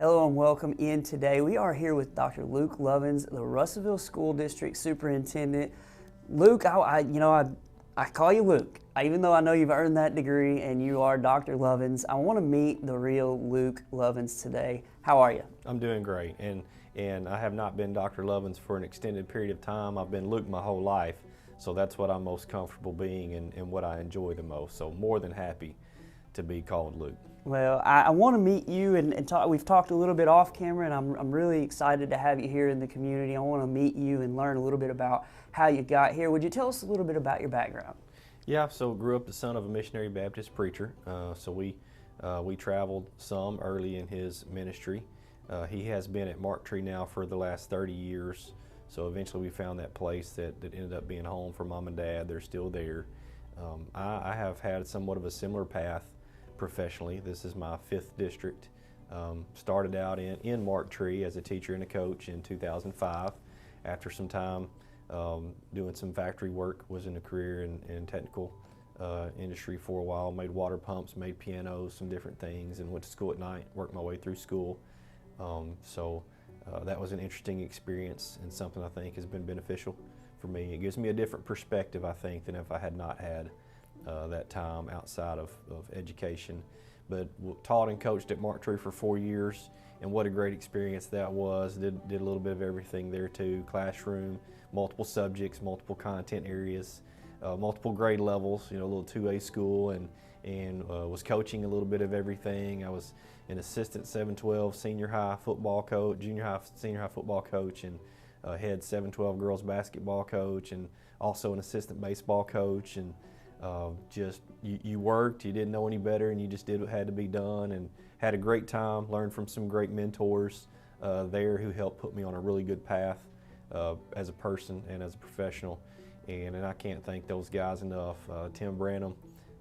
Hello and welcome in today. We are here with Dr. Luke Lovins, the Russellville School District Superintendent. Luke, I call you Luke. Even though I know you've earned that degree and you are Dr. Lovins, I want to meet the real Luke Lovins today. How are you? I'm doing great, and I have not been Dr. Lovins for an extended period of time. I've been Luke my whole life, so that's what I'm most comfortable being and what I enjoy the most. So more than happy to be called Luke. Well, I want to meet you and talk. We've talked a little bit off camera, and I'm really excited to have you here in the community. I want to meet you and learn a little bit about how you got here. Would you tell us a little bit about your background? Yeah, so grew up the son of a missionary Baptist preacher. So we traveled some early in his ministry. He has been at Mark Tree now for the last 30 years. So eventually we found that place that ended up being home for mom and dad. They're still there. I have had somewhat of a similar path professionally. This is my 5th district. Started out in Mark Tree as a teacher and a coach in 2005. After some time doing some factory work, was in a career in technical industry for a while, made water pumps, made pianos, some different things, and went to school at night, worked my way through school. That was an interesting experience and something I think has been beneficial for me. It gives me a different perspective, I think, than if I had not had that time outside of education. But taught and coached at Mark Tree for 4 years, and what a great experience that was. Did a little bit of everything there too. Classroom, multiple subjects, multiple content areas, multiple grade levels, a little 2A school, and was coaching a little bit of everything. I was an assistant 7-12 senior high football coach, junior high, senior high football coach, and head 7-12 girls basketball coach, and also an assistant baseball coach. And you worked, you didn't know any better, and you just did what had to be done, and had a great time, learned from some great mentors there who helped put me on a really good path as a person and as a professional. And I can't thank those guys enough. Tim Branham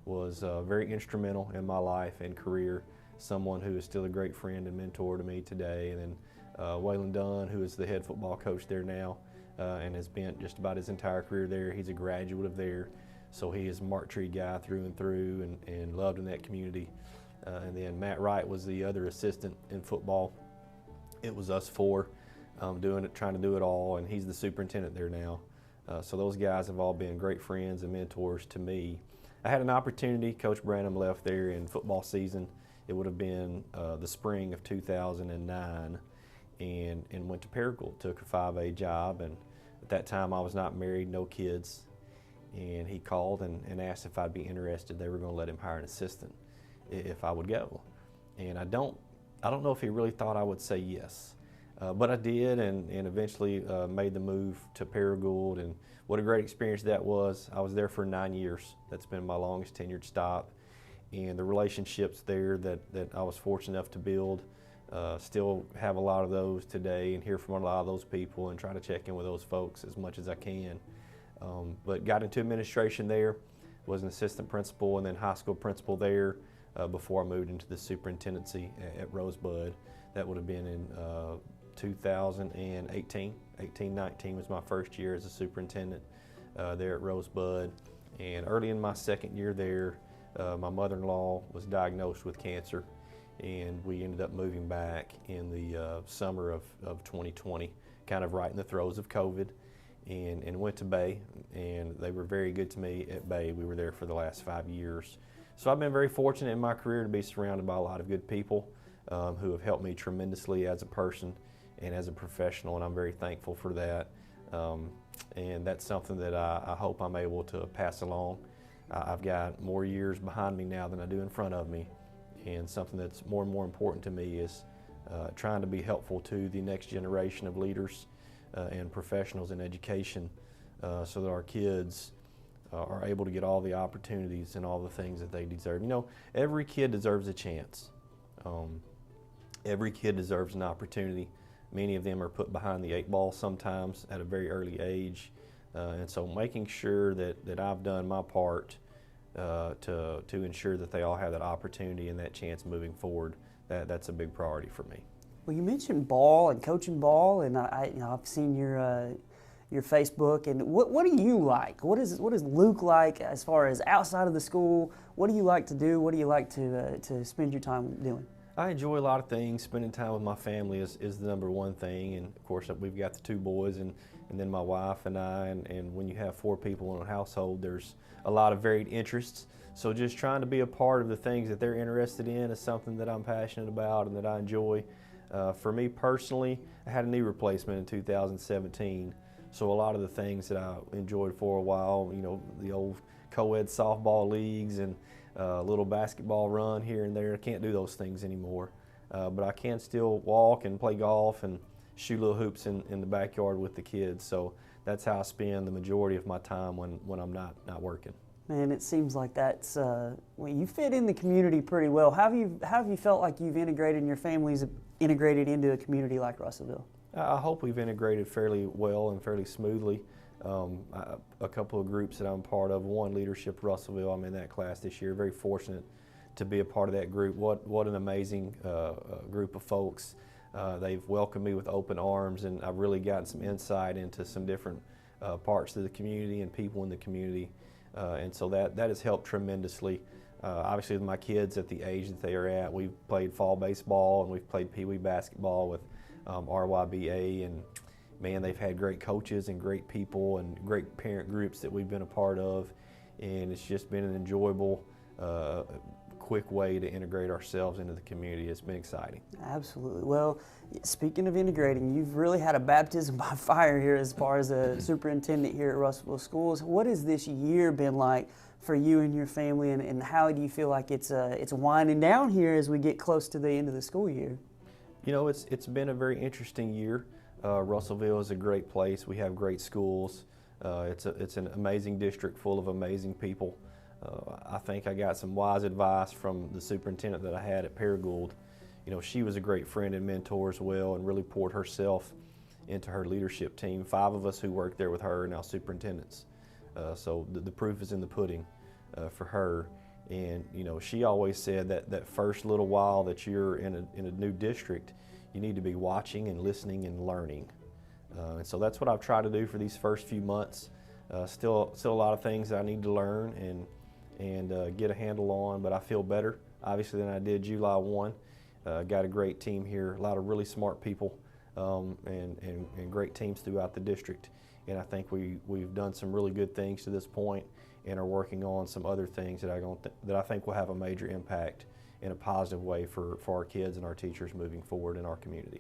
was very instrumental in my life and career, someone who is still a great friend and mentor to me today. And then Waylon Dunn, who is the head football coach there now and has been just about his entire career there. He's a graduate of there. So he is a Mark Tree guy through and through, and loved in that community. And then Matt Wright was the other assistant in football. It was us four trying to do it all, and he's the superintendent there now. So those guys have all been great friends and mentors to me. I had an opportunity. Coach Branham left there in football season. It would have been the spring of 2009, and went to Paragould, took a 5A job, and at that time I was not married, no kids. And he called and asked if I'd be interested. They were going to let him hire an assistant if I would go. And I don't know if he really thought I would say yes. But I did, and eventually made the move to Paragould, and what a great experience that was. I was there for 9 years. That's been my longest tenured stop. And the relationships there that I was fortunate enough to build, still have a lot of those today, and hear from a lot of those people and try to check in with those folks as much as I can. But got into administration there, was an assistant principal and then high school principal there before I moved into the superintendency at Rosebud. That would have been in 2018. 18-19 was my first year as a superintendent there at Rosebud. And early in my second year there, my mother-in-law was diagnosed with cancer, and we ended up moving back in the summer of 2020, kind of right in the throes of COVID. And went to Bay, and they were very good to me at Bay. We were there for the last 5 years. So I've been very fortunate in my career to be surrounded by a lot of good people who have helped me tremendously as a person and as a professional, and I'm very thankful for that. And that's something that I hope I'm able to pass along. I've got more years behind me now than I do in front of me, and something that's more and more important to me is trying to be helpful to the next generation of leaders and professionals in education, so that our kids are able to get all the opportunities and all the things that they deserve. Every kid deserves a chance. Every kid deserves an opportunity. Many of them are put behind the 8 ball sometimes at a very early age, and so making sure that I've done my part to ensure that they all have that opportunity and that chance moving forward, that's a big priority for me. Well, you mentioned ball and coaching ball, and I've seen your Facebook. And what do you like? What is Luke like as far as outside of the school? What do you like to do? What do you like to spend your time doing? I enjoy a lot of things. Spending time with my family is the number one thing, and of course we've got the two boys and then my wife and I, and when you have 4 people in a household, there's a lot of varied interests. So just trying to be a part of the things that they're interested in is something that I'm passionate about and that I enjoy. For me personally, I had a knee replacement in 2017, so a lot of the things that I enjoyed for a while, you know, the old co-ed softball leagues and a little basketball run here and there, I can't do those things anymore. But I can still walk and play golf and shoot little hoops in the backyard with the kids. So that's how I spend the majority of my time when I'm not working. Man, it seems like that's well, you fit in the community pretty well. How have you felt like you've integrated and your family's integrated into a community like Russellville? I hope we've integrated fairly well and fairly smoothly. A couple of groups that I'm part of, one, Leadership Russellville, I'm in that class this year. Very fortunate to be a part of that group. What an amazing group of folks. They've welcomed me with open arms, and I've really gotten some insight into some different parts of the community and people in the community. And so that has helped tremendously. Obviously with my kids at the age that they are at, we've played fall baseball and we've played Pee Wee basketball with RYBA, and man, they've had great coaches and great people and great parent groups that we've been a part of, and it's just been an enjoyable, quick way to integrate ourselves into the community. It's been exciting. Absolutely. Well, speaking of integrating, you've really had a baptism by fire here as far as a superintendent here at Russellville Schools. What has this year been like for you and your family, and how do you feel like it's winding down here as we get close to the end of the school year? You know, it's been a very interesting year. Russellville is a great place. We have great schools. It's an amazing district full of amazing people. I think I got some wise advice from the superintendent that I had at Paragould. You know, she was a great friend and mentor as well, and really poured herself into her leadership team. 5 of us who worked there with her are now superintendents. So the proof is in the pudding for her. And you know, she always said that first little while that you're in a new district, you need to be watching and listening and learning. And so that's what I've tried to do for these first few months. Still a lot of things that I need to learn and get a handle on, but I feel better, obviously, than I did July 1. Got a great team here, a lot of really smart people, and great teams throughout the district. And I think we've done some really good things to this point and are working on some other things that I think will have a major impact in a positive way for our kids and our teachers moving forward in our community.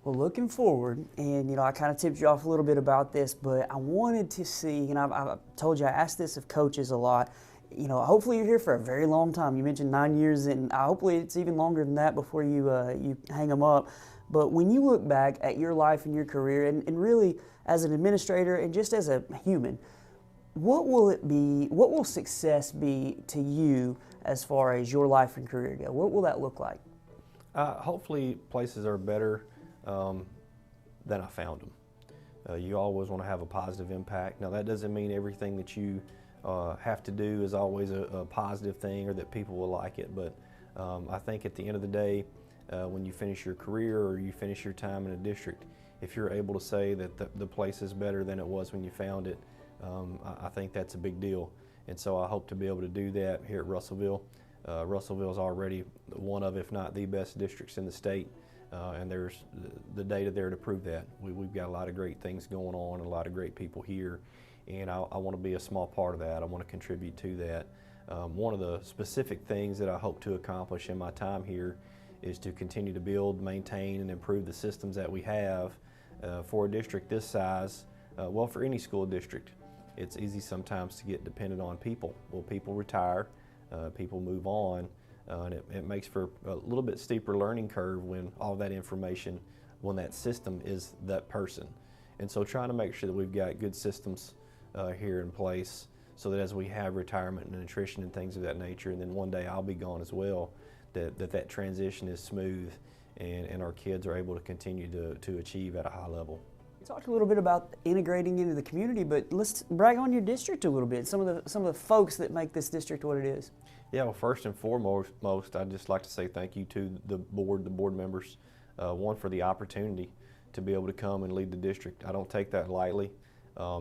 Well, looking forward, and you know, I kind of tipped you off a little bit about this, but I wanted to see, and I've told you I asked this of coaches a lot. You know, hopefully you're here for a very long time. You mentioned 9 years, and hopefully it's even longer than that before you hang them up. But when you look back at your life and your career, and really as an administrator and just as a human, what will it be? What will success be to you as far as your life and career go? What will that look like? Hopefully places are better than I found them. You always want to have a positive impact. Now that doesn't mean everything that you have to do is always a positive thing or that people will like it, but I think at the end of the day, when you finish your career or you finish your time in a district, if you're able to say that the place is better than it was when you found it, I think that's a big deal. And so I hope to be able to do that here at Russellville. Russellville is already one of, if not the best districts in the state, and there's the data there to prove that. We've got a lot of great things going on and a lot of great people here, and I want to be a small part of that. I want to contribute to that. One of the specific things that I hope to accomplish in my time here is to continue to build, maintain, and improve the systems that we have for a district this size. Well, for any school district, it's easy sometimes to get dependent on people. Well, people retire, people move on, and it makes for a little bit steeper learning curve when all that information, when that system is that person. And so trying to make sure that we've got good systems here in place so that as we have retirement and attrition and things of that nature, and then one day I'll be gone as well, that transition is smooth and our kids are able to continue to achieve at a high level. Talked a little bit about integrating into the community, but let's brag on your district a little bit. Some of the folks that make this district what it is. Yeah, well, first and foremost, I'd just like to say thank you to the board members. One, for the opportunity to be able to come and lead the district. I don't take that lightly.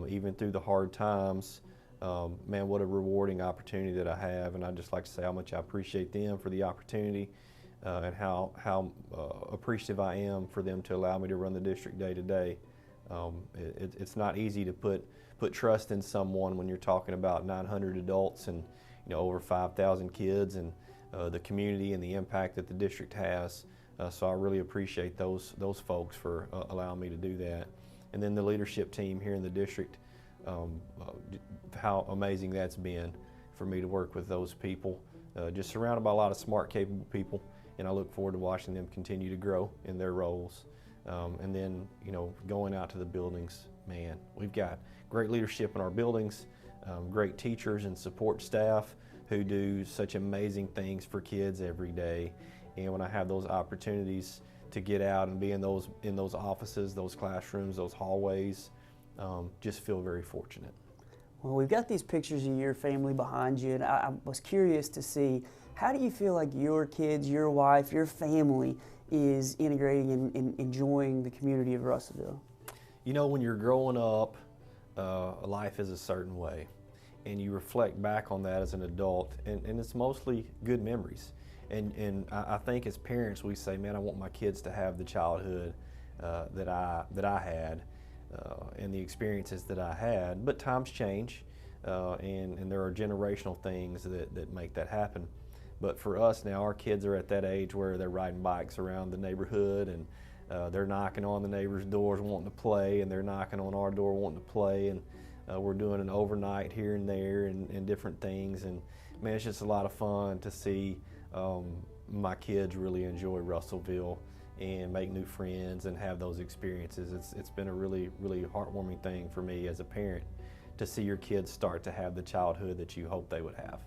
Even through the hard times, man, what a rewarding opportunity that I have, and I'd just like to say how much I appreciate them for the opportunity. and how appreciative I am for them to allow me to run the district day to day. It's not easy to put trust in someone when you're talking about 900 adults and over 5,000 kids, and the community and the impact that the district has. So I really appreciate those folks for allowing me to do that. And then the leadership team here in the district, how amazing that's been for me to work with those people. Just surrounded by a lot of smart, capable people, and I look forward to watching them continue to grow in their roles. And then, going out to the buildings, man, we've got great leadership in our buildings, great teachers and support staff who do such amazing things for kids every day. And when I have those opportunities to get out and be in those offices, those classrooms, those hallways, just feel very fortunate. Well, we've got these pictures of your family behind you, and I was curious to see, how do you feel like your kids, your wife, your family is integrating and enjoying the community of Russellville? When you're growing up, life is a certain way, and you reflect back on that as an adult, and it's mostly good memories. And I think as parents, we say, man, I want my kids to have the childhood that I had, and the experiences that I had. But times change, and there are generational things that make that happen. But for us now, our kids are at that age where they're riding bikes around the neighborhood, and they're knocking on the neighbors' doors wanting to play, and they're knocking on our door wanting to play, and we're doing an overnight here and there and different things. And man, it's just a lot of fun to see my kids really enjoy Russellville and make new friends and have those experiences. It's been a really, really heartwarming thing for me as a parent to see your kids start to have the childhood that you hope they would have.